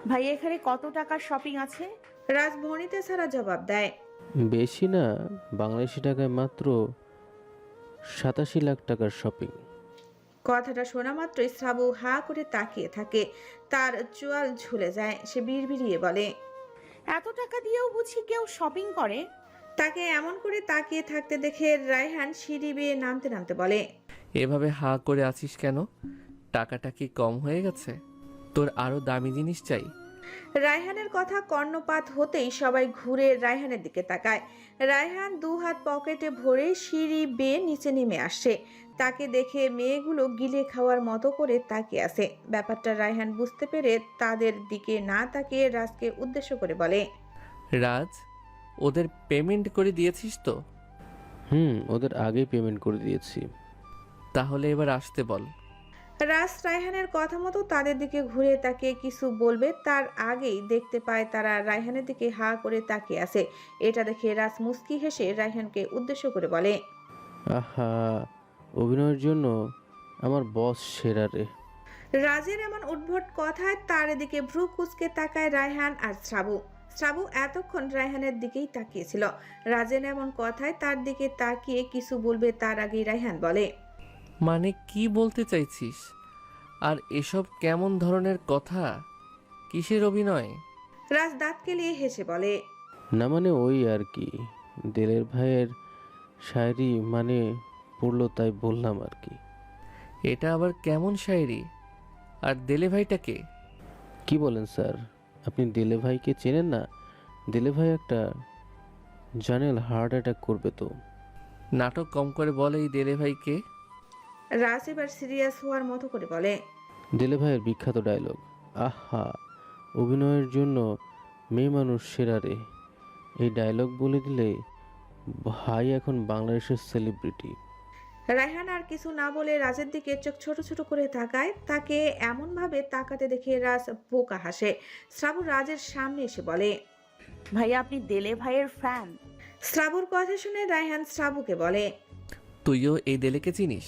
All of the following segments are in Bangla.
ভাইয়া এখানে কত টাকার শপিং আছে? রাজ ভনিতে ছাড়া জবাব দেয়। বেশি না, বাংলাদেশি টাকায় মাত্র 87 লাখ টাকার শপিং। কথাটা শোনা মাত্রই শ্রাবু হা করে তাকিয়ে থাকে, তার চোয়াল ঝুলে যায়। সে বিড়বিড়িয়ে বলে, এত টাকা দিয়েও বুঝি কেউ শপিং করে? তাকে এমন করে তাকিয়ে থাকতে দেখে রায়হান সিঁড়ি বেয়ে নামতে নামতে বলে, এভাবে হাঁ করে আছিস কেন? টাকাটা কি কম হয়ে গেছে? তোর আরো দামি জিনিস চাই? রায়হানের কথা কর্ণপাত হতেই সবাই ঘুরে রায়হানের দিকে তাকায়। রায়হান দু হাত পকেটে ভরে সিঁড়ি বেয়ে নিচে নেমে আসছে। তাকে দেখে মেয়েগুলো গিলে খাওয়ার মতো করে তাকিয়ে আছে। ব্যাপারটা রায়হান বুঝতে পেরে তাদের দিকে না তাকিয়ে রাজকে উদ্দেশ্য করে বলে, রাজ, ওদের পেমেন্ট করে দিয়েছিস তো? ওদের আগেই পেমেন্ট করে দিয়েছি। তাহলে এবার আসতে বল। রাজ রায়হানের কথা মতো তাদের দিকে ঘুরে তাকিয়ে কিছু বলবে তার আগেই দেখতে পায় তারা রায়হানের দিকে হা করে তাকিয়ে আছে। এটা দেখে রাজ মুস্কি হেসে রায়হানকে উদ্দেশ্য করে বলে, আহা, অভিনয়ের জন্য আমার বস সেরা রে। রাজের এমন উদ্ভট কথায় তার দিকে ভ্রু কুচকে তাকায় রায়হান আর শ্রাবু। শ্রাবু এতক্ষণ রায়হানের দিকেই তাকিয়েছিল। রাজের এমন কথায় তার দিকে তাকিয়ে কিছু বলবে তার আগেই রায়হান বলে, মানে কি বলতে চাইছিস? আর এসব কেমন ধরনের কথা? কিসের অভিনয়? রাজ দাঁত কেলিয়ে হেসে বলে, না মানে ওই আর কি, দিলের ভাইয়ের শায়রি মানে পড়লো তাই বললাম আর কি। এটা আবার কেমন শায়েরি? আর দেলে ভাইটাকে? কি বলেন স্যার, আপনি দিলে ভাইকে চেনেন না? দিলে ভাই একটা জানেল হার্ট অ্যাটাক করবে তো। নাটক কম করে বল, এই দেলে ভাইকে? রাজ এবার সিরিয়াস হওয়ার মতো করে বলে, দিলে ভাইয়ের বিখ্যাত ডায়লগ, আহা, অভিনয়ের জন্য মেয়ে মানুষ সেরা রে। এই ডায়লগ বলে দিলে ভাই এখন বাংলাদেশের সেলিব্রিটি। রায়হান আর কিছু না বলে রাজের দিকে চোখ ছোট ছোট করে তাকায়। তাকে এমন ভাবে তাকাতে দেখে রাজ বোকা হাসে। শ্রাবু রাজের সামনে এসে বলে, ভাইয়া আপনি দেলে ভাইয়ের ফ্যান? শ্রাবুর কথা শুনে রায়হান শ্রাবুকে বলে, তুইও এই দেলেকে চিনিস?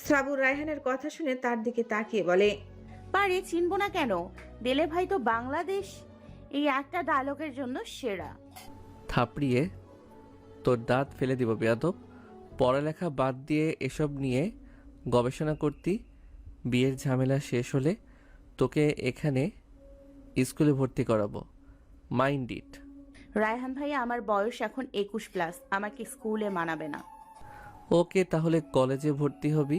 শ্রাবু রায়হানের কথা শুনে তার দিকে তাকিয়ে বলে, পারে, চিনবো না কেন? দেলে ভাই তো বাংলাদেশ এই একটা ডায়লগের জন্য সেরা। থাপড়িয়ে তোর দাঁত ফেলে দিব বেয়াদব। পড়ালেখা বাদ দিয়ে এসব নিয়ে গবেষণা করতি। বিয়ের ঝামেলা শেষ হলে তোকে এখানে স্কুলে ভর্তি করাবো। Mind it. রায়হান ভাইয়া আমার বয়স এখন 21+, আমাকে স্কুলে মানাবে না। ওকে, তাহলে কলেজে ভর্তি হবি?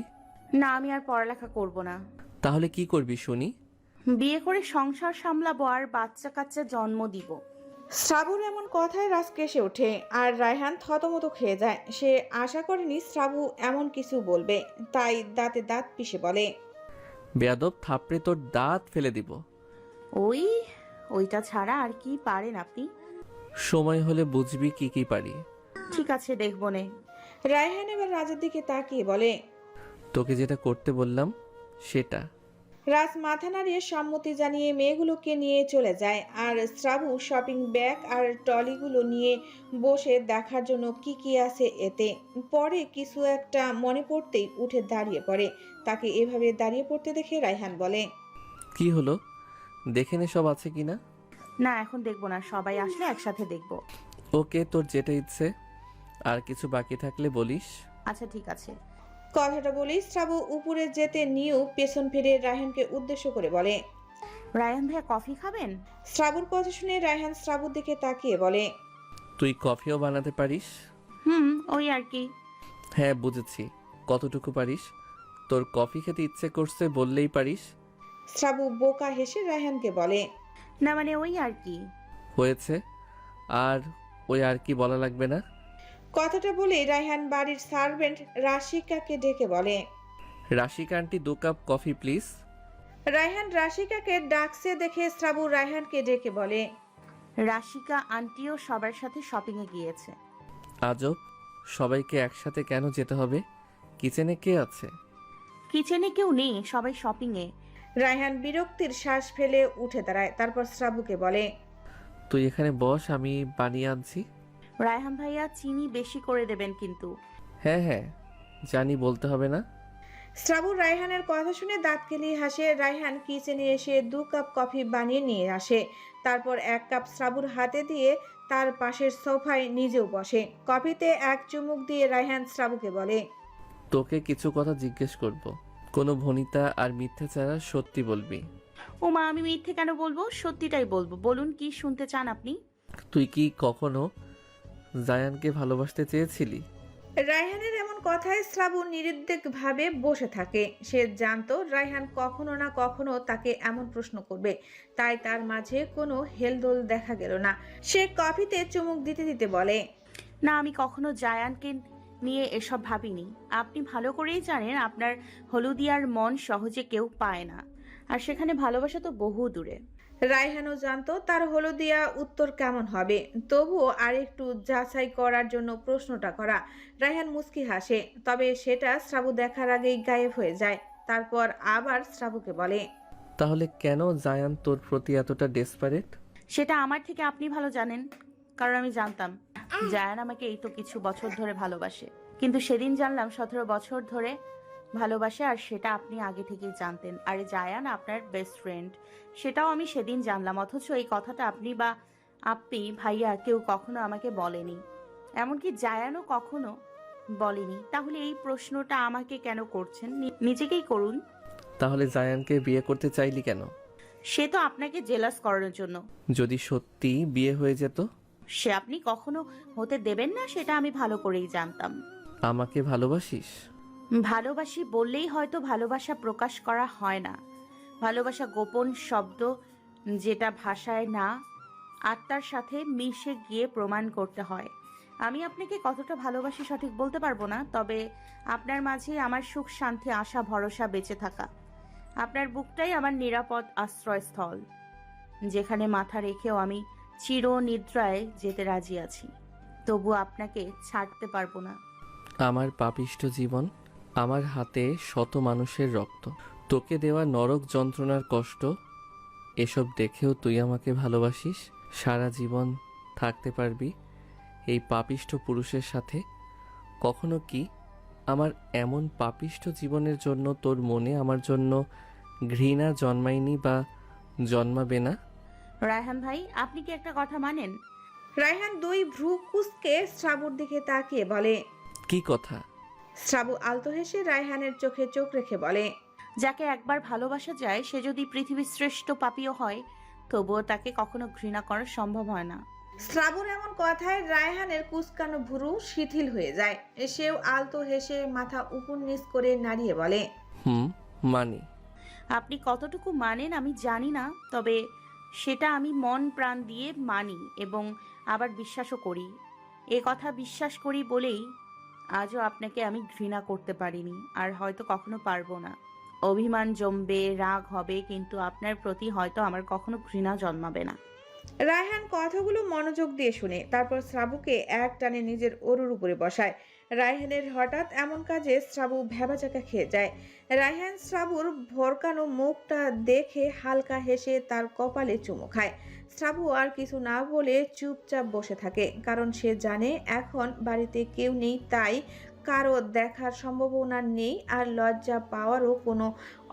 না, আমি আর পড়ালেখা করব না। তাহলে কি করবি শুনি? বিয়ে করে সংসার সামলাবো আর বাচ্চা কাচ্চা জন্ম দিব। শ্রাবুর এমন কথায় রাজ কেসে ওঠে আর রায়হান থতমত খেয়ে যায়। সে আশা করেনি শ্রাবু এমন কিছু বলবে, তাই দাঁতে দাঁত পিষে বলে, বেয়াদব, থাপড়ে তোর দাঁত ফেলে দিব। ওইটা ছাড়া আর কি পারেন আপনি? সময় হলে বুঝবি কি কি পারি। ঠিক আছে, দেখবো নে। রায়হান এবার রাজের দিকে তাকিয়ে বলে, তোকে যেটা করতে বললাম সেটা। রাজ মাথা নাড়িয়ে সম্মতি জানিয়ে মেয়েগুলোকে নিয়ে চলে যায় আর শ্রাবু শপিং ব্যাগ আর ট্রলিগুলো নিয়ে বসে দেখার জন্য কি কি আছে এতে। পরে কিছু একটা মনে পড়তেই উঠে দাঁড়িয়ে পড়ে। তাকে এভাবে দাঁড়িয়ে পড়তে দেখে রায়হান বলে, কি হলো? দেখে নে সব আছে কিনা। না, এখন দেখবো না, সবাই আসলে একসাথে দেখবো। ওকে, তোর যেটা ইচ্ছে। আর কিছু বাকি থাকলে বলিস। আচ্ছা ঠিক আছে। কথাটা বলেই শ্রাবু উপরে যেতে নিয়েও পেছন ফিরে রায়হানকে উদ্দেশ্য করে বলে, রায়হান ভাইয়া কফি খাবেন? শ্রাবুর কথা শুনে রায়হান শ্রাবুর দিকে তাকিয়ে বলে, তুই কফিও বানাতে পারিস? ওই আর কি। হ্যাঁ বুঝেছি। কতটুকু পারিস? তোর কফি খেতে ইচ্ছে করছে বললেই পারিস। শ্রাবু বোকা হেসে রায়হানকে বলে, না মানে ওই আর কি। হয়েছে, আর ওই আর কি বলা লাগবে না। কথাটা বলে রায়হান বাড়ির সার্ভেন্ট রাশিকাকে ডেকে বলে, Rashika aunty 2 cup coffee please. Raihan রাশিকাকে ডাকছে দেখে শ্রাবু রায়হানকে ডেকে বলে, রাশিকা আন্টিও সবার সাথে শপিং এ গিয়েছে। আজব, সবাইকে একসাথে কেন যেতে হবে? কিচেনে কে আছে? কিচেনে কেউ নেই, সবাই শপিং এ। রায়হান বিরক্তির শ্বাস ফেলে উঠে দাঁড়ায়। তারপর শ্রাবুকে বলে, তুই এখানে বস, আমি বানিয়ে আনছি। রায়হান ভাইয়া চিনি বেশি করে দেবেন কিন্তু। হ্যাঁ হ্যাঁ জানি, বলতে হবে না। শ্রাবণ রায়হানের কথা শুনে দাঁত কেলিয়ে হাসে। রায়হান কিচেনে এসে 2 কাপ কফি বানিয়ে নিয়ে আসে। তারপর 1 কাপ শ্রাবুর হাতে দিয়ে তার পাশের সোফায় নিজেও বসে। কফিতে 1 চুমুক দিয়ে রায়হান শ্রাবুকে বলে, তোকে কিছু কথা জিজ্ঞেস করব। কোনো ভনিতা আর মিথ্যে ছাড়া সত্যি বলবি। ও মা, আমি মিথ্যে কেন বলবো? সত্যিটাই বলবো। বলুন, কি শুনতে চান আপনি? তুই কি কখনো জায়ানকে ভালোবাসতে চেয়েছিলি? রায়হানের এমন কথায় শ্রাবণ নিরুদ্বেগভাবে বসে থাকে। সে জানতো রায়হান কখনো না কখনো তাকে এমন প্রশ্ন করবে, তাই তার মাঝে কোনো হেলদোল দেখা গেল না। সে কফিতে চুমুক দিতে দিতে বলে, না, আমি কখনো জায়ানকে নিয়ে এসব ভাবিনি। আপনি ভালো করেই জানেন আপনার হলুদিয়ার মন সহজে কেউ পায় না, আর সেখানে ভালোবাসা তো বহু দূরে। রায়হানও জানতো তার হলুদিয়া উত্তর কেমন হবে, তবুও আরেকটু যাচাই করার জন্য প্রশ্নটা করা। রায়হান মুচকি হাসে, তবে সেটা শ্রাবু দেখার আগেই গায়েব হয়ে যায়। তারপর আবার শ্রাবুকে বলে, তাহলে কেন জায়ান তোর প্রতি এতটা ডেসপারেট? সেটা আমার থেকে আপনি ভালো জানেন, কারণ আমি জানতাম জায়ান আমাকে এই তো কিছু বছর ধরে ভালোবাসে। কিন্তু সেদিন জানলাম 17 বছর ধরে ভালোবাসে, আর সেটা আপনি আগে থেকেই জানতেন। আর জায়ান আপনার বেস্ট ফ্রেন্ড, সেটাও আমি সেদিন জানলাম। অথচ এই কথাটা আপনি ভাইয়া কেউ কখনো আমাকে বলেনি, এমনকি জায়ানও কখনো বলেনি। তাহলে এই প্রশ্নটা আমাকে কেন করছেন? নিজেকেই করুন। তাহলে জায়ানকে বিয়ে করতে চাইলি কেন? সে তো আপনাকে জেলাস করানোর জন্য। যদি সত্যি বিয়ে হয়ে যেত? সে আপনি কখনো হতে দেবেন না, সেটা আমি ভালো করেই জানতাম। আমাকে ভালোবাসিস? ভালোবাসি বললেই হয়তো ভালোবাসা প্রকাশ করা হয় না। ভালোবাসা গোপন শব্দ, যেটা ভাষায় না, আত্মার সাথে মিশে গিয়ে প্রমাণ করতে হয়। আমি আপনাকে কতটা ভালোবাসি সঠিক বলতে পারবো না, তবে আপনার মাঝে আমার সুখ, শান্তি, আশা, ভরসা বেঁচে থাকা। আপনার বুকটাই আমার নিরাপদ আশ্রয়স্থল, যেখানে মাথা রেখেও আমি চির নিদ্রায় যেতে রাজি আছি। তবু আপনাকে ছাড়তে পারবো না। আমার পাপিষ্ঠ জীবন, আমার হাতে শত মানুষের রক্ত, তোকে দেওয়া নরক যন্ত্রণার কষ্ট, এসব দেখেও তুই আমাকে ভালোবাসিস? সারা জীবন থাকতে পারবি এই পাপিষ্ঠ পুরুষের সাথে? কখনো কি আমার এমন পাপিষ্ঠ জীবনের জন্য তোর মনে আমার জন্য ঘৃণা জন্মায়নি বা জন্মাবে না? রায়হান ভাই, আপনি কি একটা কথা মানেন? রায়হান 2 ভ্রু কুঁচকে শ্রাবুর দিকে তাকিয়ে বলে, কি কথা? শ্রাবু আলতো হেসে রায়হানের চোখে চোখ রেখে বলে, যাকে একবার ভালোবাসা যায়, সে যদি পৃথিবীর শ্রেষ্ঠ পাপীও হয়, তবুও তাকে কখনো ঘৃণা করা সম্ভব হয় না। শ্রাবণ এমন কথায় রায়হানের কুঁচকানো ভ্রু শিথিল হয়ে যায়। সেও আলতো হেসে মাথা উপর নিচ করে নাড়িয়ে বলে, মানি। আপনি কতটুকু মানেন আমি জানি না, তবে সেটা আমি মন প্রাণ দিয়ে মানি এবং আবার বিশ্বাসও করি। এ কথা বিশ্বাস করি বলেই আজও আপনাকে আমি ঘৃণা করতে পারিনি, আর হয়তো কখনো পারবো না। অভিমান জমবে, রাগ হবে, কিন্তু আপনার প্রতি হয়তো আমার কখনো ঘৃণা জন্মাবে না। রায়হান কথাগুলো মনোযোগ দিয়ে শুনে তারপর শ্রাবুকে এক টানে নিজের অরুর উপরে বসায়। রায়হানের হঠাৎ এমন কাজে শ্রাবু ভ্যাবাচাকা খেয়ে যায়। রায়হান শ্রাবুর ভরকানো মুখটা দেখে হালকা হেসে তার কপালে চুমু খায়। শ্রাবু আর কিছু না বলে চুপচাপ বসে থাকে, কারণ সে জানে এখন বাড়িতে কেউ নেই, তাই কারো দেখার সম্ভাবনা নেই, আর লজ্জা পাওয়ারও কোনো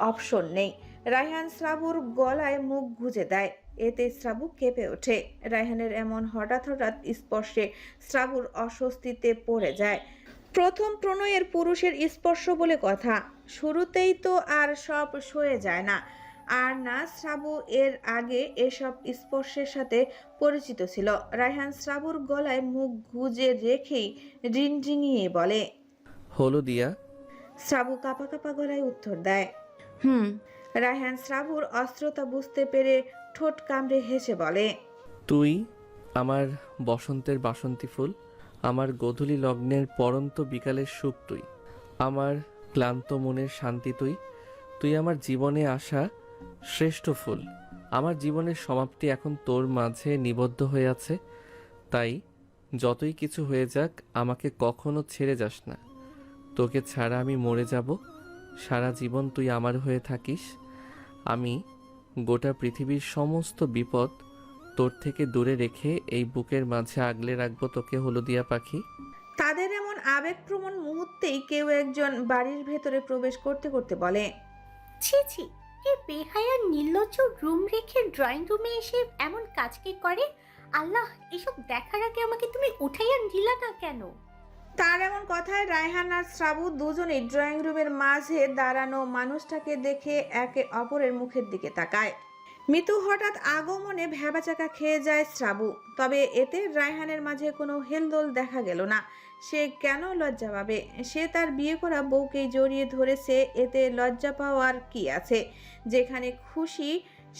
অপশন নেই। রায়হান শ্রাবুর গলায় মুখ গুজে দেয়, এতে শ্রাবু কেঁপে ওঠে। রায়হানের এমন হঠাৎ হঠাৎ স্পর্শে শ্রাবুর অস্বস্তিতে পড়ে যায়। প্রথম প্রণয়ের পুরুষের স্পর্শ বলে কথা, শুরুতেই তো আর সব সয়ে যায় না। আর না শ্রাবু এর আগে এসব স্পর্শের সাথে পরিচিত ছিল। রায়হান শ্রাবুর গলায় মুখ গুজে রেখেই রিনরিনিয়ে বলে, হলুদিয়া। শ্রাবু কাঁপা কাঁপা গলায় উত্তর দেয়, হুম। রায়হান শ্রাবুর অস্ত্রতা বুঝতে পেরে ঠোঁট কামড়ে হেসে বলে, তুই আমার বসন্তের বাসন্তী ফুল, আমার গোধূলি লগ্নের পরন্ত বিকালের সুখ তুই, আমার ক্লান্ত মনের শান্তি তুই, তুই আমার জীবনে আসা শ্রেষ্ঠ ফুল। আমার জীবনের সমাপ্তি এখন তোর মাঝে নিবদ্ধ হয়ে আছে, তাই যতই কিছু হয়ে যাক আমাকে কখনো ছেড়ে যাস না। তোকে ছাড়া আমি মরে যাব, সারা জীবন তুই আমার হয়ে থাকিস। আমি গোটা পৃথিবীর সমস্ত বিপদ তোর থেকে দূরে রেখে এই বুকের মাঝে আগলে রাখবো তোকে, হলুদিয়া পাখি। তাদের এমন আবেগপ্রবণ মুহূর্তেই কেউ একজন বাড়ির ভেতরে প্রবেশ করতে করতে বলে, ছি ছি, এই বেহায়া নির্লজ্জ রুম রেখে ড্রয়িং রুমে এসে এমন কাজ কে করে? আল্লাহ, এসব দেখার আগে আমাকে তুমি উঠাইয়া নিলা না কেন? তার এমন কথায় রায়হান আর শ্রাবু দুজনেই ড্রয়িং রুমের মাঝে দাঁড়ানো মানুষটাকে দেখে একে অপরের মুখের দিকে তাকায়। মিতু হঠাৎ আগমনে ভ্যাবাচাকা খেয়ে যায় শ্রাবু, তবে এতে রায়হানের মাঝে কোনো হেলদোল দেখা গেল না। সে কেন লজ্জা পাবে? সে তার বিয়ে করা বউকেই জড়িয়ে ধরেছে, এতে লজ্জা পাওয়ার কি আছে? যেখানে খুশি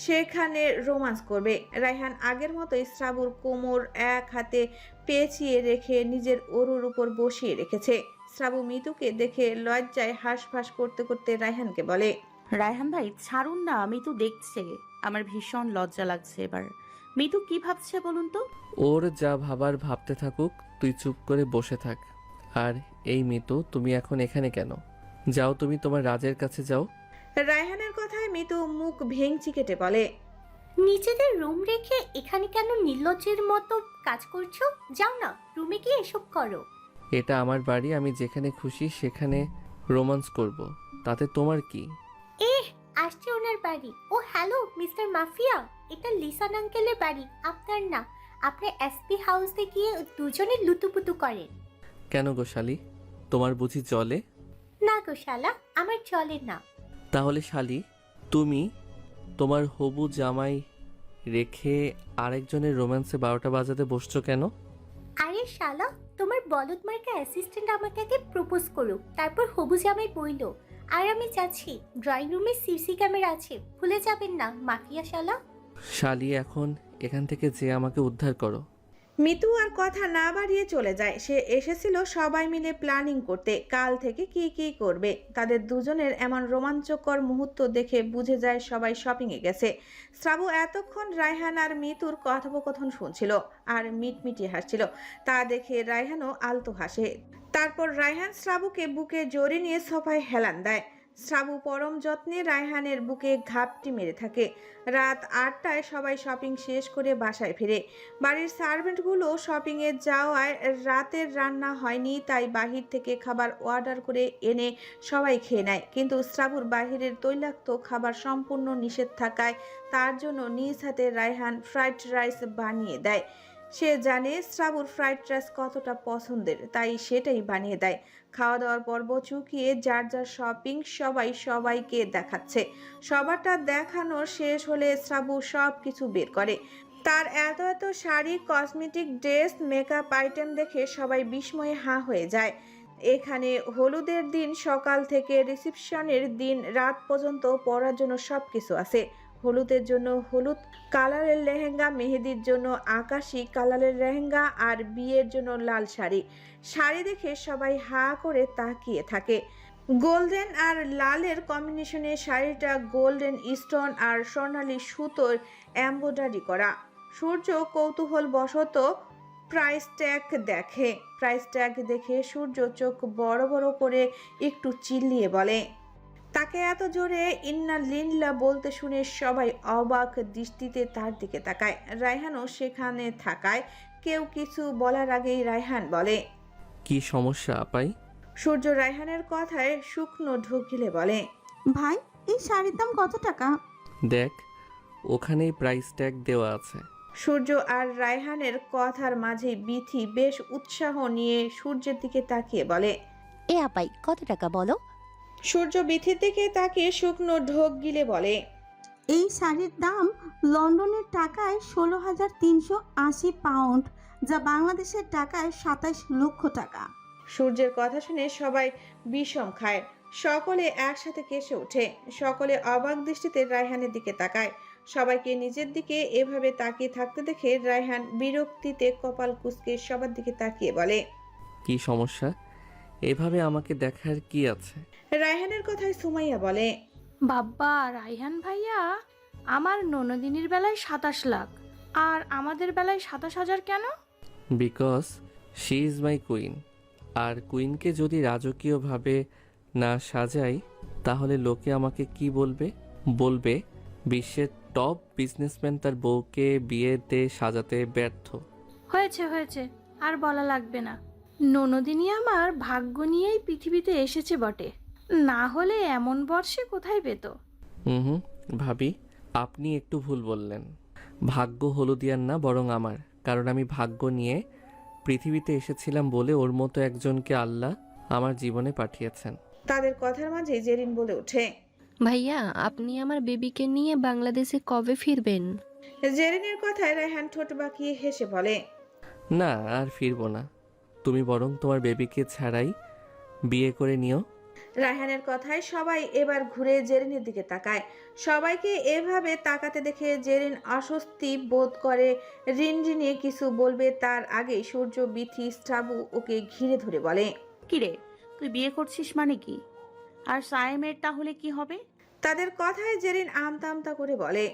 সেখানে রোমান্স করবে। রায়হান আগের মতোই শ্রাবুর কোমর এক হাতে পেঁচিয়ে রেখে নিজের অরুর উপর বসিয়ে রেখেছে। শ্রাবু মিতুকে দেখে লজ্জায় হাঁসফাঁস করতে করতে রায়হানকে বলে, রায়হান ভাই ছাড়ুন না, মিতু দেখছে। আমার ভীষণ লজ্জা লাগছে এবার। মিতু কি ভাবছে বলুন তো? ওর যা ভাবার ভাবতে থাকুক, তুই চুপ করে বসে থাক। আর এই মিতু, তুমি এখন এখানে কেন? যাও, তুমি তোমার রাজের কাছে যাও। রায়হানের কথায় মিতু মুখ ভেঙচি কেটে বলে, নিজেদের রুম রেখে এখানে কেন নির্লজ্জের মতো কাজ করছো? যাও না, রুমে গিয়ে এসব করো। এটা আমার বাড়ি, আমি যেখানে খুশি সেখানে রোমান্স করব, তাতে তোমার কি? আসছে ওনার বাড়ি। ও হ্যালো মিস্টার মাফিয়া, এটা লিসান আঙ্কেলের বাড়ি, আপনার না। আপনি এসপি হাউসে গিয়ে দুজনে লুতুপুতু করেন। কেন গো শালি, তোমার বুঝি চলে? না গো শালা, আমার চলে না। তাহলে শালি, তুমি তোমার হবু জামাই রেখে আরেকজনের রোম্যান্সে 12টা বাজাতে বসছো কেন? আরে শালা, তোমার বলদ মার্কা অ্যাসিস্ট্যান্ট আমাকে আগে প্রপোজ করুক, তারপর হবু জামাই বইল। আর আমি যাচ্ছি, ড্রয়িং রুমে সিসি ক্যামেরা আছে, ভুলে যাবেন না মাফিয়া শালা। শালি, এখন এখান থেকে যে আমাকে উদ্ধার করো। মিতু আর কথা না বাড়িয়ে চলে যায়। সে এসেছিল সবাই মিলে প্ল্যানিং করতে, কাল থেকে কি কি করবে। তাদের দুজনের এমন রোমাঞ্চকর মুহূর্ত দেখে বুঝে যায় সবাই শপিংয়ে গেছে। শ্রাবু এতক্ষণ রায়হান আর মিতুর কথোপকথন শুনছিল আর মিটমিটিয়ে হাসছিল। তা দেখে রায়হানও আলতো হাসে। তারপর রায়হান শ্রাবুকে বুকে জড়িয়ে নিয়ে সোফায় হেলান দেয়। শ্রাবু পরম যত্নে রায়হানের বুকে ঘাপটি মেরে থাকে। রাত 8টায় সবাই শপিং শেষ করে বাসায় ফিরে। বাড়ির সার্ভেন্টগুলো শপিংয়ে যাওয়ায় রাতের রান্না হয়নি, তাই বাহির থেকে খাবার অর্ডার করে এনে সবাই খেয়ে নেয়। কিন্তু শ্রাবুর বাহিরের তৈলাক্ত খাবার সম্পূর্ণ নিষেধ থাকায় তার জন্য নিজ হাতে রায়হান ফ্রাইড রাইস বানিয়ে দেয়। সে জানে শ্রাবুর ফ্রাইড রাইস কতটা পছন্দের, তাই সেটাই বানিয়ে দেয়। খাওয়া দাওয়ার পর্ব চুকিয়ে যার যার শপিং সবাই সবাইকে দেখাচ্ছে। সবারটা দেখানো শেষ হলে শ্রাবু সব কিছু বের করে। তার এত এত sari, cosmetic, dress, makeup item দেখে সবাই বিস্ময়ে হাঁ হয়ে যায়। এখানে হলুদের দিন সকাল থেকে রিসেপশনের দিন রাত পর্যন্ত পরার জন্য সব কিছু আছে। হলুদের জন্য হলুদ কালারের লেহেঙ্গা, মেহেদির জন্য আকাশি কালারের লেহেঙ্গা আর বিয়ের জন্য লাল শাড়ি। শাড়ি দেখে সবাই হা করে তাকিয়ে থাকে। গোল্ডেন আর লালের কম্বিনেশনে শাড়িটা গোল্ডেন স্টোন আর স্বর্ণালী সুতোর এমব্রয়ডারি করা। সূর্য কৌতূহল বশত প্রাইস ট্যাগ দেখে। প্রাইস ট্যাগ দেখে সূর্য চোখ বড় বড় করে একটু চিল্লিয়ে বলে, তাকে এত জোরে ইন্না লিল্লা বলতে শুনে সবাই অবাক দৃষ্টিতে তার দিকে তাকায়। রায়হানও সেখানে থাকায় কেউ কিছু বলার আগেই রায়হান বলে, কি সমস্যা আপাই? সূর্য রায়হানের কথায় শুকনো ঢোক গিলে বলে, ভাই, এই শাড়ির দাম কত টাকা? দেখ, ওখানেই প্রাইস ট্যাগ দেওয়া আছে। সূর্য আর রায়হানের কথার মাঝে বিথি বেশ উৎসাহ নিয়ে সূর্যের দিকে তাকিয়ে বলে, এ আপাই কত টাকা বলো? সূর্য বিথির দিকে তাকিয়ে শুকনো ঢোক গিলে বলে, এই শাড়ির দাম লন্ডনের টাকায় 16,380 পাউন্ড, যা বাংলাদেশের টাকায় 27 লক্ষ টাকা। সূর্যের কথা শুনে সবাই বিষম খায়। সকলে একসাথে কেসে ওঠে। সকলে অবাক দৃষ্টিতে রায়হানের দিকে তাকায়। সবাইকে নিজের দিকে এভাবে তাকিয়ে থাকতে দেখে রায়হান বিরক্তিতে কপাল কুঁচকে সবার দিকে তাকিয়ে বলে, কি সমস্যা? এভাবে আমাকে দেখার কি আছে? রায়হানের কথায় সুমাইয়া বলে, বাবা রায়হান ভাইয়া, আমার ননদিনীর বেলায় 27 লাখ আর আমাদের বেলায় 27,000 কেন? Because she is my queen. আর কুইনকে যদি রাজকীয়ভাবে না সাজাই তাহলে লোকে আমাকে কি বলবে? বলবে বিশ্বের টপ বিজনেসম্যান তার বউকে বিয়েতে সাজাতে ব্যর্থ। হয়েছে হয়েছে, আর বলা লাগবে না। ননদিনী আমার ভাগ্য নিয়েই পৃথিবীতে এসেছে বটে, না হলে এমন বর্ষে কোথায় পেত। হুম, ভাবি আপনি একটু ভুল বললেন। ভাগ্য হলুদিয়ার না, বরং আমার, কারণ আমি ভাগ্য নিয়ে পৃথিবীতে এসেছিলাম বলে ওর মতো একজনকে আল্লাহ আমার জীবনে পাঠিয়েছেন। তাদের কথার মাঝে জেরিন বলে ওঠে। ভাইয়া আপনি আমার বেবিকে নিয়ে বাংলাদেশে কবে ফিরবেন? জেরিনের কথায় রায়হান ঠোঁট বাঁকিয়ে হেসে বলে, না আর ফিরবো না, তুমি বরং তোমার বেবিকে ছাড়াই বিয়ে করে নিও। রায়হানের কথায় সবাই এবার ঘুরে জেরিনের দিকে তাকায়। সবাইকে এভাবে তাকাতে দেখে জেরিন অস্বস্তি বোধ করে। রিনরিনে কিছু বলবে তার আগে সূর্য, বিথি, স্টাবু ওকে ঘিরে ধরে বলে, কিরে, তুই বিয়ে করছিস মানে কি? আর সায়েমের তাহলে কি হবে? তাদের কথায় জেরিন আমতা আমতা করে বলে।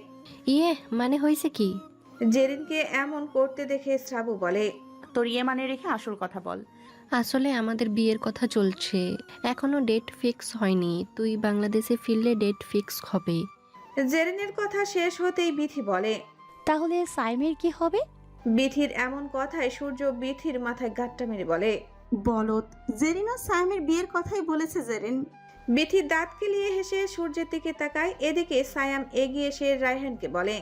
ইয়ে মানে হয়েছে কি? জেরিনকে এমন করতে দেখে স্টাবু বলে, তোর ইয়ে মানে রেখে আসল কথা বল। আসলে আমাদের বিয়ের কথা চলছে, এখনো ডেট ফিক্স হয়নি। তুই বাংলাদেশে ফিরলে ডেট ফিক্স হবে। জেরিনের কথা শেষ হতেই বিথি বলে। তাহলে সাইমের কি হবে? বিথির এমন কথায় সূর্য বিথির মাথায় গাঁটটা মেরে বলে, বলত। জেরিন ও সাইমের বিয়ের কথাই বলেছে জেরিন। বিথি দাঁত কেলিয়ে হেসে সূর্যের দিকে তাকায়। এদিকে সায়াম এগিয়ে এসে রায়হানকে বলে,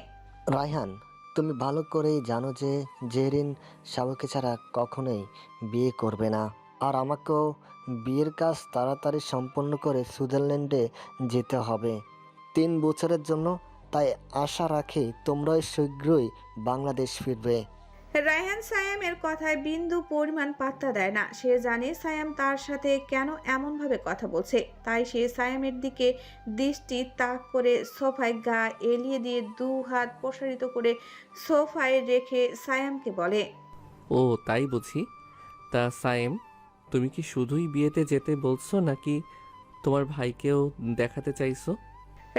রায়হান, তুমি ভালো করেই জানো যে জেরিন শাবুকে ছাড়া কখনোই বিয়ে করবে না। আর আমাকেও বিয়ের কাজ তাড়াতাড়ি সম্পন্ন করে সুইজারল্যান্ডে যেতে হবে 3 বছরের জন্য। তাই আশা রাখি তোমরা শীঘ্রই বাংলাদেশ ফিরবে। রায়হান সায়ামের কথায় বিন্দু পরিমাণ পাত্তা দেয় না। সে জানে সায়াম তার সাথে কেন এমনভাবে কথা বলছে। তাই সে সায়ামের দিকে দৃষ্টি তাক করে সোফায় গা এলিয়ে দিয়ে 2 হাত প্রসারিত করে সোফায় রেখে সায়ামকে বলে, ও তাই বুঝি। তা সায়েম, তুমি কি শুধুই বিয়েতে যেতে বলছো নাকি তোমার ভাইকেও দেখাতে চাইছো?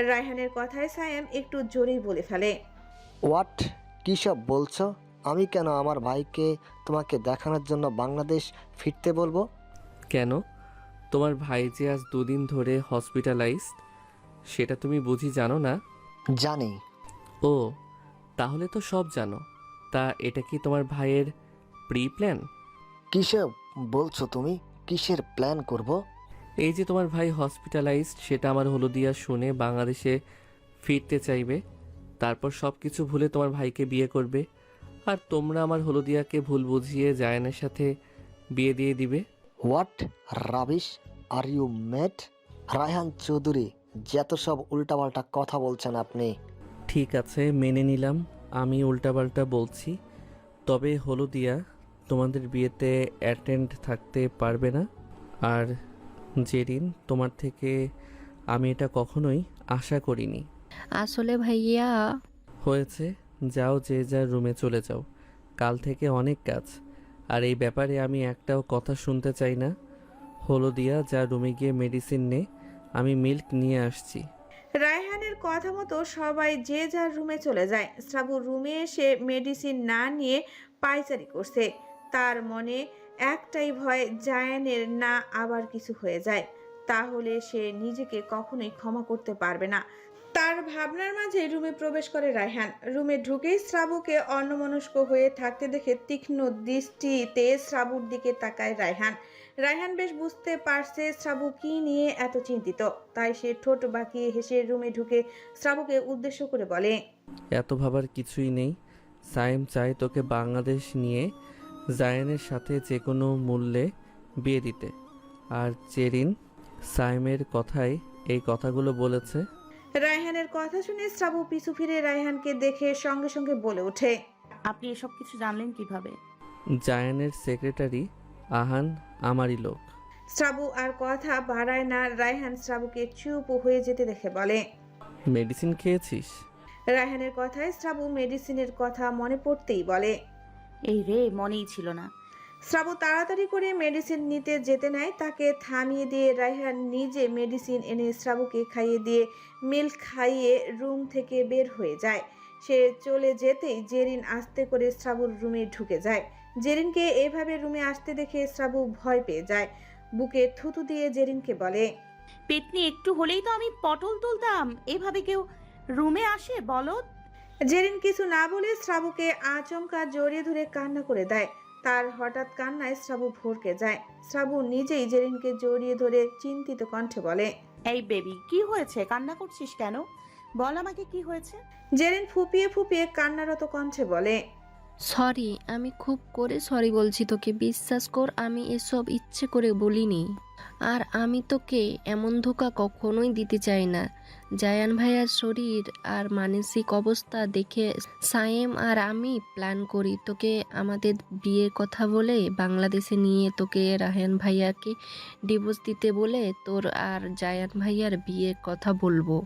রায়হানের কথায় সায়াম একটু জোরেই বলে ফেলে, হোয়াট, কী সব বলছো? আমি কেন আমার ভাইকে তোমাকে দেখানোর জন্য বাংলাদেশ ফিরতে বলবো? কেন? তোমার ভাই যে আজ 2 দিন ধরে হসপিটালাইজড, সেটা তুমি বুঝি জানো না? জানি। ও তাহলে তো সব জানো। তা এটা কি তোমার ভাইয়ের প্রি প্ল্যান? কিসব বলছো তুমি? কিসের প্ল্যান করব? এই যে তোমার ভাই হসপিটালাইজড, সেটা আমার হলুদিয়া শুনে বাংলাদেশে ফিরতে চাইবে, তারপর সব কিছু ভুলে তোমার ভাইকে বিয়ে করবে, আর তোমরা আমার হলুদিয়াকে ভুল বুঝিয়ে জায়ানের সাথে বিয়ে দিয়ে দিবে। What rubbish are you met? Raihan Chowdhury, যত সব উল্টাপাল্টা কথা বলছেন আপনি। ঠিক আছে, মেনে নিলাম আমি উল্টাপাল্টা বলছি, তবে হলুদিয়া তোমাদের বিয়েতে অ্যাটেন্ড থাকতে পারবে না। আর জেরিন, তোমার থেকে আমি এটা কখনোই আশা করিনি। আসলে ভাইয়া হয়েছে, যাও যে যার রুমে চলে যাও, কাল থেকে অনেক কাজ। আর এই ব্যাপারে আমি একটাও কথা শুনতে চাই না। হলুদিয়া, যা রুমে গিয়ে মেডিসিন নে, আমি মিল্ক নিয়ে আসছি। রায়হানের কথা মতো সবাই যে যার রুমে চলে যায়। শ্রাবু রুমে এসে মেডিসিন না নিয়ে পায়চারি করছে। তার মনে একটাই ভয়, জায়ানের না আবার কিছু হয়ে যায়, তাহলে সে নিজেকে কখনোই ক্ষমা করতে পারবে না। তার ভাবনার মাঝে রুমে প্রবেশ করে রায়হান। রুমে ঢুকেই শ্রাবুকে অন্যমনস্ক হয়ে থাকতে দেখে তীক্ষ্ণ দৃষ্টিতে শ্রাবুর দিকে তাকায় রায়হান। রায়হান বেশ বুঝতে পারছে শ্রাবু কি নিয়ে এত চিন্তিত। তাই সে ঠোঁট বাঁকিয়ে হেসে রুমে ঢুকে শ্রাবুকে উদ্দেশ্য করে বলে, এত ভাবার কিছুই নেই। সায়েম চায় তোকে বাংলাদেশ নিয়ে জায়ানের সাথে যে কোনো মূল্যে বিয়ে দিতে। আর জেরিন সায়েমের কথায় এই কথাগুলো বলেছে। রায়হানের কথা শুনে শ্রাবু পিছু ফিরে রায়হানকে দেখে সঙ্গে সঙ্গে বলে ওঠে, আপনি এসব কিছু জানলেন কিভাবে? জায়ানের সেক্রেটারি আহান আমারই লোক। শ্রাবু আর কথা বাড়ায় না। রায়হান শ্রাবুকে চুপ হয়ে যেতে দেখে বলে, মেডিসিন খেয়েছিস? রায়হানের কথায় শ্রাবু মেডিসিনের কথা মনে পড়তেই বলে, এই রে, মনেই ছিল না। শ্রাবু তাড়াতাড়ি করে মেডিসিন নিতে যেতে নেয়। তাকে থামিয়ে দিয়ে রায়হান নিজে মেডিসিন এনে শ্রাবুকে খাইয়ে দিয়ে মিল্ক খাইয়ে রুম থেকে বের হয়ে যায়। সে চলে যেতেই জেরিন আস্তে করে শ্রাবুর রুমে ঢুকে যায়। জেরিনকে এভাবে রুমে আসতে দেখে শ্রাবু ভয় পেয়ে যায়। বুকে থুতু দিয়ে জেরিনকে বলে, পেতনি, একটু হলেই তো আমি পটল তুলতাম। এভাবে কেউ রুমে আসে বলো? জেরিন কিছু না বলে শ্রাবুকে আচমকা জড়িয়ে ধরে কান্না করে দেয়। তার হঠাৎ কান্নায় শ্রাবু ভরকে যায়। শ্রাবু নিজেই জেরিনকে জড়িয়ে ধরে চিন্তিত কণ্ঠে বলে, এই বেবি, কি হয়েছে? কান্না করছিস কেন? বল আমাকে কি হয়েছে। জেরিন ফুপিয়ে ফুপিয়ে কান্নারত কণ্ঠে বলে, সরি, আমি খুব করে সরি বলছি তোকে, বিশ্বাস কর আমি এসব ইচ্ছে করে বলিনি। আর আমি তোকে এমন ধোঁকা কখনোই দিতে চাই না। জায়ান ভাইয়ার শরীর আর মানসিক অবস্থা দেখে সায়েম আর আমি প্ল্যান করি তোকে আমাদের বিয়ের কথা বলে বাংলাদেশে নিয়ে তোকে রায়হান ভাইয়াকে ডিভোর্স দিতে বলে তোর আর জায়ান ভাইয়ার বিয়ের কথা বলবো।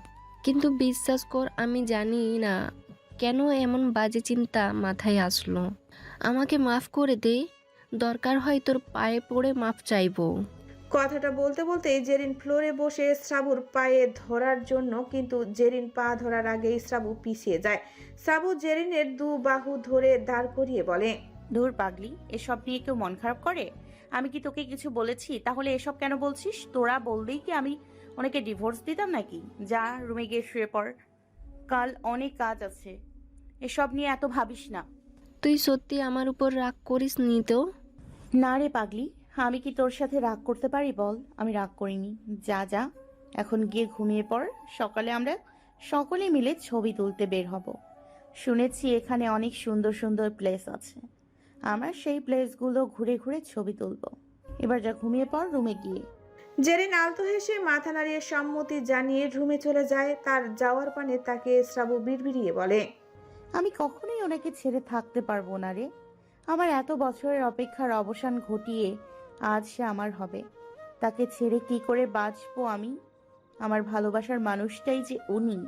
কিন্তু বিশ্বাস কর আমি জানি না কেন এমন বাজে চিন্তা মাথায় আসলো। আমাকে মাফ করে দে, দরকার হয় তোর পায়ে পড়ে মাফ চাইবো। কথাটা বলতে বলতে জেরিন ফ্লোরে বসে শ্রাবুর পায়ে ধরার জন্য, কিন্তু জেরিন পা ধরার আগেই শ্রাবু পিছিয়ে যায়। শ্রাবু জেরিনের দু বাহু ধরে দাঁড় করিয়ে বলে, ধুর পাগলি, এসব নিয়ে কেউ মন খারাপ করে? আমি কি তোকে কিছু বলেছি? তাহলে এসব কেন বলছিস? তোরা বললেই কি আমি ওনাকে ডিভোর্স দিতাম নাকি? যা রুমে গিয়ে শুয়ে পড়, কাল অনেক কাজ আছে। এসব নিয়ে এত ভাবিস না। তুই সত্যি আমার উপর রাগ করিস নি তো? না রে পাগলি, আমি কি তোর সাথে রাগ করতে পারি বল? আমি রাগ করিনি। যা যা, এখন গিয়ে ঘুমিয়ে পড়। সকালে আমরা সকলে মিলে ছবি তুলতে বের হব। শুনেছি এখানে অনেক সুন্দর সুন্দর প্লেস আছে। আমরা সেই প্লেসগুলো ঘুরে ঘুরে ছবি তুলব। এবার যা ঘুমিয়ে পড় রুমে গিয়ে। জেরিন আলতো হেসে মাথা নাড়িয়ে সম্মতি জানিয়ে রুমে চলে যায়। তার যাওয়ার পানে তাকে শ্রাবু বিড়বিড়িয়ে বলে, আমি কখনোই ওনাকে ছেড়ে থাকতে পারবো না রে। আমার এত বছরের অপেক্ষার অবসান ঘটিয়ে আজ সে আমার হবে। তাকে ছেড়ে কি করে বাঁচবো আমি? আমার ভালোবাসার মানুষটাই যে উনি।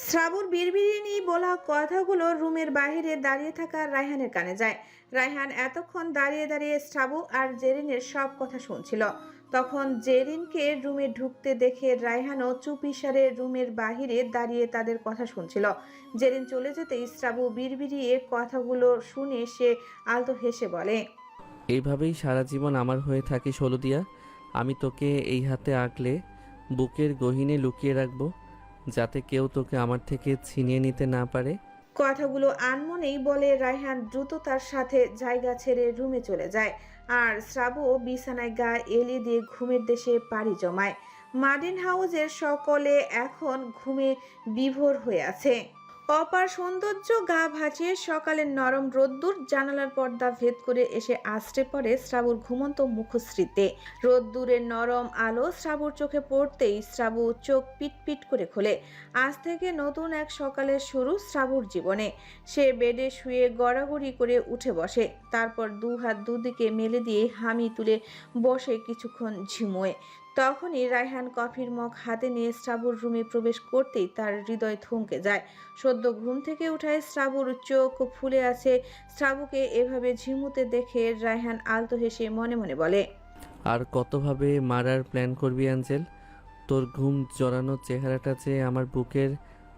শ্রাবুর বিড়বিড়িয়ে বলা কথাগুলো রুমের বাইরে দাঁড়িয়ে থাকা রায়হানের কানে যায়। রায়হান এতক্ষণ দাঁড়িয়ে দাঁড়িয়ে শ্রাবু আর জেরিনের সব কথা শুনছিল। তখন জেরিনকে রুমে ঢুকতে দেখে রায়হানও চুপিসারে রুমের বাহিরে দাঁড়িয়ে তাদের কথা শুনছিল। জেরিন চলে যেতেই শ্রাবু বিড়বিড়িয়ে কথাগুলো শুনে সে আলতো হেসে বলে, এইভাবেই সারা জীবন আমার হয়ে থাকিস হলুদিয়া। আমি তোকে এই হাতে আঁকলে বুকের গহীনে লুকিয়ে রাখবো, যাতে কেউ তোকে আমার থেকে ছিনিয়ে নিতে না পারে। কথাগুলো আনমনেই বলে রায়হান দ্রুততার সাথে জায়গা ছেড়ে রুমে চলে যায়। আর শ্রাবু বিছানায় গা এলিয়ে দিয়ে ঘুমের দেশে পাড়ি জমায়। মার্ডিন হাউসের সকলে এখন ঘুমে বিভোর হয়ে আছে। অপার সৌন্দর্য গা ভাসিয়ে সকালের নরম রোদ্দুর জানালার পর্দা ভেদ করে এসে আছড়ে পড়ে শ্রাবুর ঘুমন্ত মুখশ্রীতে। রোদ্দুরের নরম আলো শ্রাবুর চোখে পড়তেই শ্রাবু চোখ পিটপিট করে খোলে। আজ থেকে নতুন এক সকালের শুরু শ্রাবুর জীবনে। সে বেডে শুয়ে গড়াগড়ি করে উঠে বসে, তারপর দু হাত দুদিকে মেলে দিয়ে হামি তুলে বসে কিছুক্ষণ ঝিমোয়। তখনই রায়হান কফির মগ হাতে নিয়ে শ্রাবুর রুমে প্রবেশ করতেই তার হৃদয় থমকে যায়। সদ্য ঘুম থেকে উঠায় শ্রাবুর চোখ ফুলে আছে। শ্রাবুকে এভাবে ঝিমুতে দেখে রায়হান আলতো হেসে মনে মনে বলে, আর কতভাবে মারার প্ল্যান করবি অ্যাঞ্জেল? তোর ঘুম জড়ানো চেহারাটা যে আমার বুকের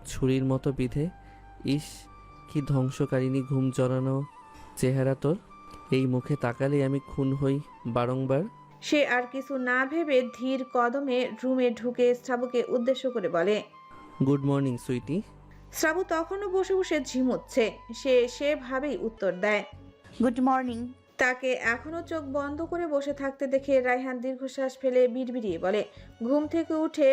ছুরির মতো বিধে। ইস, কি ধ্বংসকারিণী ঘুম জড়ানো চেহারা তোর। এই মুখে তাকালেই আমি খুন হই বারংবার। সে আর কিছু না ভেবে ধীর কদমে রুমে ঢুকে শ্রাবুকে উদ্দেশ্য করে বলে, গুড মর্নিং সুইটি। শ্রাবু তখনও বসে বসে ঝিমুচ্ছে। সে সেভাবেই উত্তর দেয়। Good morning. তাকে এখনো চোখ বন্ধ করে বসে থাকতে দেখে রায়হান দীর্ঘশ্বাস ফেলে বিড়বিড়িয়ে বলে, ঘুম থেকে উঠে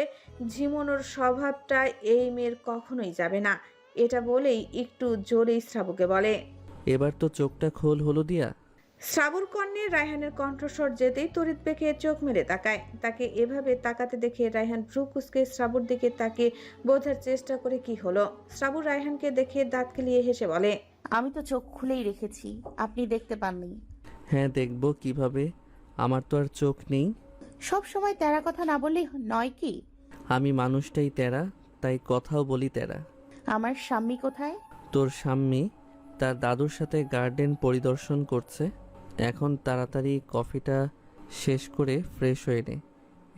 ঝিমোনোর স্বভাবটা এই মেয়ের কখনোই যাবে না। এটা বলেই একটু জোরেই শ্রাবুকে বলে, এবার তো চোখটা খোল হলুদিয়া। শ্রাবুর কর্ণে রায়হানের কণ্ঠস্বর যেতেই তড়িৎ পেকে চোখ মেলে তাকায়। তাকে এভাবে তাকাতে দেখে রায়হান ভ্রু কুঁচকে শ্রাবুর দিকে তাকে বোঝার চেষ্টা করে কি হলো। শ্রাবু রায়হানকে দেখে দাঁত কেলিয়ে হেসে বলে, আমি তো চোখ খুলেই রেখেছি, আপনি দেখতে পাননি। হ্যাঁ, দেখবো কিভাবে? আমার তো আর চোখ নেই। সব সময় তেরা কথা না বললেই নয় কি? আমি মানুষটাই তেরা, তাই কথাও বলি তেরা। আমার স্বামী কোথায়? তোর স্বামী তার দাদুর সাথে গার্ডেন পরিদর্শন করছে। এখন তাড়াতাড়ি কফিটা শেষ করে ফ্রেশ হয়ে নে,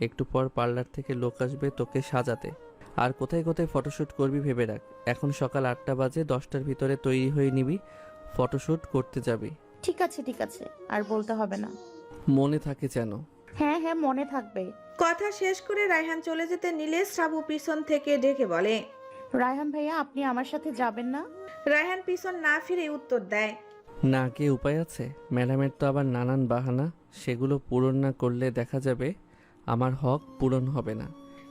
একটু পর পার্লার থেকে লোক আসবে তোকে সাজাতে। আর কোথায় কোথায় ফটোশ্যুট করবি ভেবে রাখ। এখন সকাল 8টা বাজে, 10টার ভিতরে তৈরি হয়ে নিবি, ফটোশ্যুট করতে যাবি। ঠিক আছে ঠিক আছে, আর বলতে হবে না। মনে থাকে যেন। হ্যাঁ হ্যাঁ, মনে থাকবে। কথা শেষ করে রায়হান চলে যেতে নিলে শ্রাবু পিছন থেকে ডেকে বলে, রায়হান ভাইয়া, আপনি আমার সাথে যাবেন না? রায়হান পিছন না ফিরে উত্তর দেয়, না কি উপায় আছে? ম্যাডামের তো আবার নানান বাহানা, সেগুলো পূরণ না করলে দেখা যাবে আমার হক পূরণ হবে না।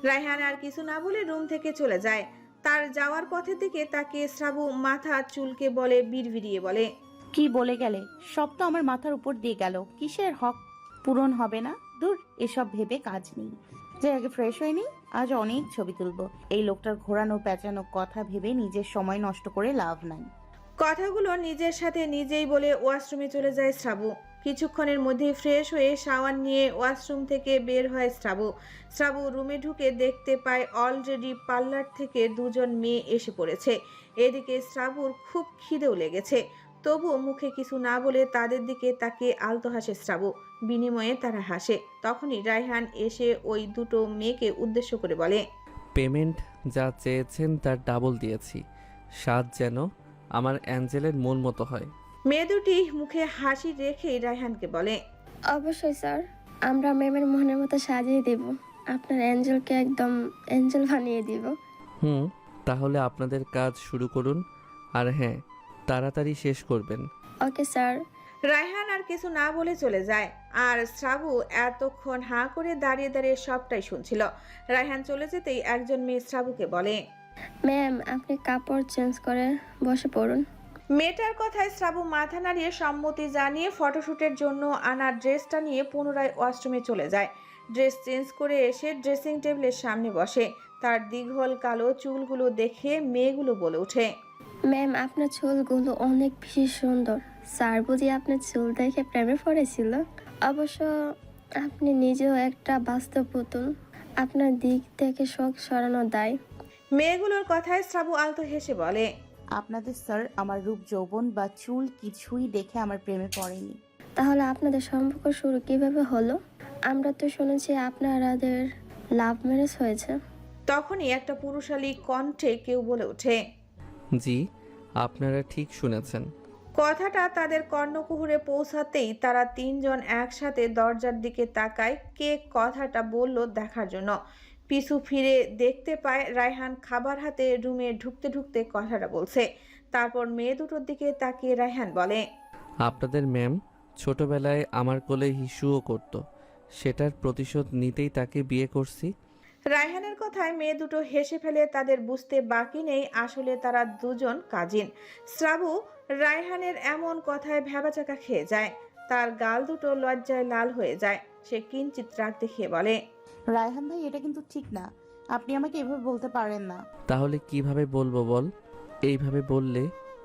রায়হান আর কিছু না বলে রুম থেকে চলে যায়। তার যাওয়ার পথের দিকে তাকে শ্রাবু মাথা চুলকে বলে, বিড়বিড়িয়ে বলে, কি বলে গেলে? সব তো আমার মাথার উপর দিয়ে গেল, কিসের হক পূরণ হবে না? দূর, এসব ভেবে কাজ নেই। যে আগে ফ্রেশ হয়নি, আজ অনেক ছবি তুলবো। এই লোকটার ঘোরানো পেঁচানো কথা ভেবে নিজের সময় নষ্ট করে লাভ নাই। কথাগুলো নিজের সাথে নিজেই বলে ওয়াশরুমে চলে যায় শ্রাবু। কিছুক্ষণের মধ্যেই ফ্রেশ হয়ে শাওয়ার নিয়ে ওয়াশরুম থেকে বের হয় শ্রাবু রুমে ঢুকে দেখতে পায় অলরেডি পার্লার থেকে দুজন মেয়ে এসে পড়েছে। এদিকে শ্রাবুর খুব খিদেও লেগেছে, তবুও মুখে কিছু না বলে তাদের দিকে তাকিয়ে আলতো হাসে শ্রাবু। বিনিময়ে তারা হাসে। তখনই রায়হান এসে ওই দুটো মেয়েকে উদ্দেশ্য করে বলে, পেমেন্ট যা চেয়েছেন তার ডাবল দিয়েছি, স্বাদ যেন আমার অ্যাঞ্জেলের মন মতো হয়। মেয়ে দুটি মুখে হাসি রেখেই রায়হানকে বলে, অবশ্যই স্যার, আমরা ম্যামের মনের মতো সাজিয়ে দেব, আপনার অ্যাঞ্জেলকে একদম অ্যাঞ্জেল বানিয়ে দিব। তাহলে আপনাদের কাজ শুরু করুন, আর হ্যাঁ, তাড়াতাড়ি শেষ করবেন। Okay sir. রায়হান আর কিছু না বলে চলে যায়। আর শ্রাবু এতক্ষণ হাঁ করে দাঁড়িয়ে দাঁড়িয়ে সবটাই শুনছিল। রায়হান চলে যেতেই একজন মেয়ে শ্রাবুকে বলে, ম্যাম আপনি কাপড় চেঞ্জ করে বসে পড়ুন। মেয়েটার কথায় শ্রাবু মাথা নাড়িয়ে সম্মতি জানিয়ে ফটোশ্যুটের জন্য আনা ড্রেসটা নিয়ে পুনরায় ওয়াশরুমে চলে যায়। ড্রেস চেঞ্জ করে এসে ড্রেসিং টেবিলের সামনে বসে। তার দীঘল কালো চুলগুলো দেখে মেয়েগুলো বলে ওঠে, ম্যাম আপনার চুলগুলো অনেক বেশি সুন্দর। স্যার বুঝি আপনার চুল দেখে প্রেমে পড়েছিল? অবশ্য আপনি নিজেও একটা বাস্তব পুতুল, আপনার দিক থেকে শখ সরানো দায়। মেয়েগুলোর কথায় শ্রাবু আলতো হেসে বলে, আপনাদের স্যার আমার রূপ যৌবন বা চুল কিছুই দেখে আমার প্রেমে পড়েনি। তাহলে আপনাদের সম্পর্ক শুরু কিভাবে হলো? আমরা তো শুনেছি আপনাদের লাভ ম্যারেজ হয়েছে। তখনই একটা পুরুষালী কণ্ঠে কেউ বলে ওঠে, জি, আপনারা ঠিক শুনেছেন। কথাটা তাদের কর্ণকুহুরে পৌঁছাতেই তারা তিনজন একসাথে দরজার দিকে তাকায় কে কথাটা বলল দেখার জন্য। পিছু ফিরে দেখতে পায় রায়হান খাবার হাতে রুমে ঢুকতে ঢুকতে কথাটা বলছে। তারপর মেয়ে দুটোর দিকে তাকিয়ে রায়হান বলে, আপনাদের ম্যাম ছোটবেলায় আমার কোলে হিসুও করতো, সেটার প্রতিশোধ নিতেই তাকে বিয়ে করছি। রায়হানের কথায় মেয়ে দুটো হেসে ফেলে। তাদের বুঝতে বাকি নেই আসলে তারা দুজন কাজিন। শ্রাবু রায়হানের এমন কথায় ভ্যাবাচাকা খেয়ে যায়। তার গাল দুটো লজ্জায় লাল হয়ে যায়। সে কিঞ্চিৎ রাগ দেখিয়ে বলে, রায়হান ভাই, এটা কিন্তু ঠিক না। আপনি আমাকে এভাবে বলতে পারেন না। তাহলে কিভাবে বলবো বল? এইভাবে বললে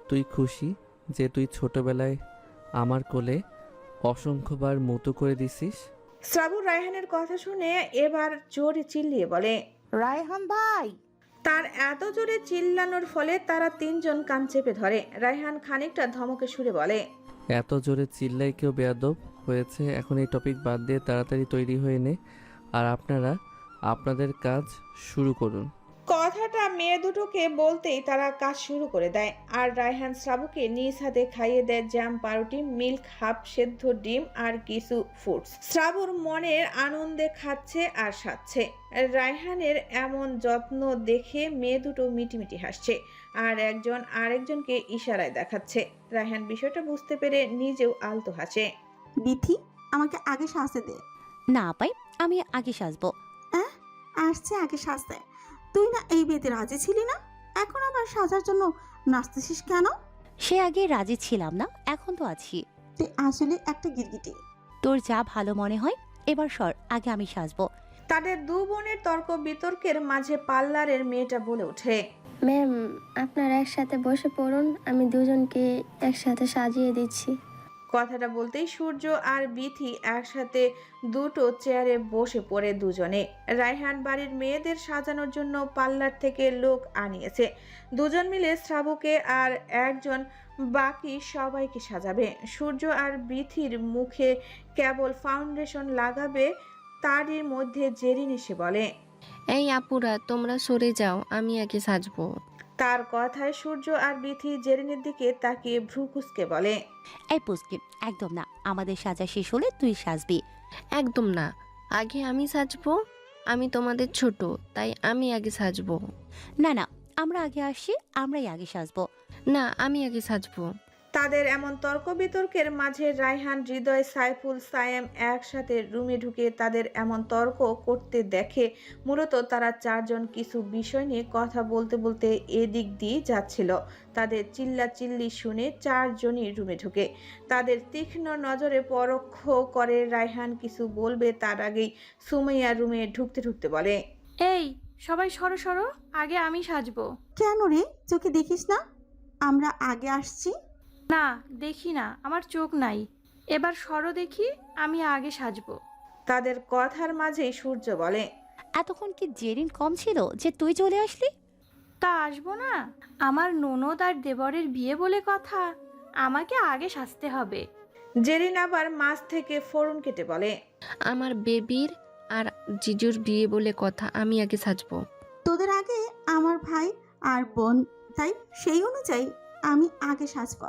তুই খুশি যে তুই ছোটবেলায় আমার কোলে অসংখ্যবার মতো করে দিছিস? শ্রাবু রায়হানের কথা শুনে এবার জোরে চিল্লিয়ে বলে, রায়হান ভাই! তার এত জোরে চিল্লানোর ফলে তারা তিনজন কান চেপে ধরে। রায়হান খানিকটা ধমকে সুরে বলে, এত জোরে চিল্লাই কেউ বেয়াদব হয়েছে? এখন এই টপিক বাদ দিয়ে তাড়াতাড়ি তৈরি হয়ে নে, আর আপনারা আপনাদের কাজ শুরু করুন। কথাটা মেয়ে দুটোকে বলতেই তারা কাজ শুরু করে দেয়। আর রায়হান শ্রাবুকে নিজ হাতে খাইয়ে দেয় জ্যাম, পাউরুটি, মিল্ক, হাফ সেদ্ধ ডিম আর কিছু ফ্রুটস। শ্রাবুর মনের আনন্দে খাচ্ছে আর সাচ্ছে। রায়হানের এমন যত্ন দেখে মেয়ে দুটো মিটিমিটি হাসছে আর একজন আরেকজনকে ইশারায় দেখাচ্ছে। রায়হান বিষয়টা বুঝতে পেরে নিজেও আলতো হাসে। বিথি, আমাকে আগে সাজতে দে। না পাই, আমি আগে সাজবো। আসছে আগে সাজতে। তুই না এই বিয়েতে রাজি ছিলি না, এখন আবার সাজার জন্য নাচতেছিস কেন? সে আগে রাজি ছিলাম না, এখন তো আছি। তুই আসলে একটা গিরগিটি। তোর যা ভালো মনে হয়, এবার সর, আগে আমি সাজবো। তাদের দু বোনের তর্ক বিতর্কের মাঝে পার্লারের মেয়েটা বলে ওঠে, ম্যাম আপনারা একসাথে বসে পড়ুন, আমি দুজনকে একসাথে সাজিয়ে দিচ্ছি। কথাটা বলতেই সূর্য আর বিথি একসাথে দুটো চেয়ারে বসে পড়ে দুজনে। রায়হান বাড়ির মেয়েদের সাজানোর জন্য পার্লার থেকে লোক আনিয়েছে। দুজন মিলে শ্রাবুকে আর একজন বাকি সবাইকে সাজাবে। সূর্য আর বিথির মুখে কেবল ফাউন্ডেশন লাগাবে। তারই মধ্যে জেরিন এসে বলে, এই আপুরা, তোমরা সরে যাও, আমি আগে সাজবো। তার কথায় সূর্য আর বিথি জেরিনের দিকে তাকিয়ে ভ্রু কুঁচকে বলে, এই পুচকে, একদম না, আমাদের সাজা শেষ হলে তুই সাজবি। একদম না, আগে আমি সাজবো। আমি তোমাদের ছোট, তাই আমি আগে সাজবো। না না, আমরা আগে আসছি, আমরাই আগে সাজবো। না, আমি আগে সাজবো। তাদের এমন তর্ক বিতর্কের মাঝে রায়হান, হৃদয়, সাইফুল, সায়েম একসাথে রুমে ঢুকে তাদের এমন তর্ক করতে দেখে। মূলত তারা চারজন কিছু বিষয় নিয়ে কথা বলতে বলতে এদিক দিয়ে যাচ্ছিল। তাদের চিল্লাচিল্লি শুনে চারজনই রুমে ঢুকে। তাদের তীক্ষ্ণ নজরে পরোক্ষ করে রায়হান কিছু বলবে তার আগেই সুমাইয়া রুমে ঢুকতে ঢুকতে বলে, এই সবাই সরো সরো, আগে আমি সাজবো। কেন রে, চোখে দেখিস না আমরা আগে আসছি? না দেখি না, আমার চোখ নাই। এবার সরো দেখি, আমি আগে সাজবো। তাদের কথার মাঝেই সূর্য বলে, এতক্ষণ কি জেরিন কম ছিল যে তুই চলে আসলি? তা আসবো না? আমার ননদ আর দেবরের বিয়ে বলে কথা, আমাকে আগে সাজতে হবে। জেরিন আবার মাছ থেকে ফোড়ন কেটে বলে, আমার বেবির আর জিজুর বিয়ে বলে কথা, আমি আগে সাজবো। তোদের আগে আমার ভাই আর বোন, তাই সেই অনুযায়ী আমি আগে সাজব।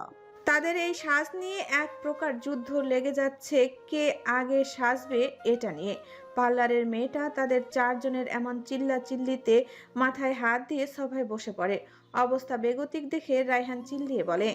তাদের এই সাজ নিয়ে এক প্রকার যুদ্ধ লেগে যাচ্ছে, কে আগে সাজবে এটা নিয়ে। পার্লারের মেয়েটা তাদের চারজনের এমন চিল্লাচিল্লিতে মাথায় হাত দিয়ে সবাই বসে পড়ে। অবস্থা বেগতিক দেখে রায়হান চিল্লিয়ে বলে,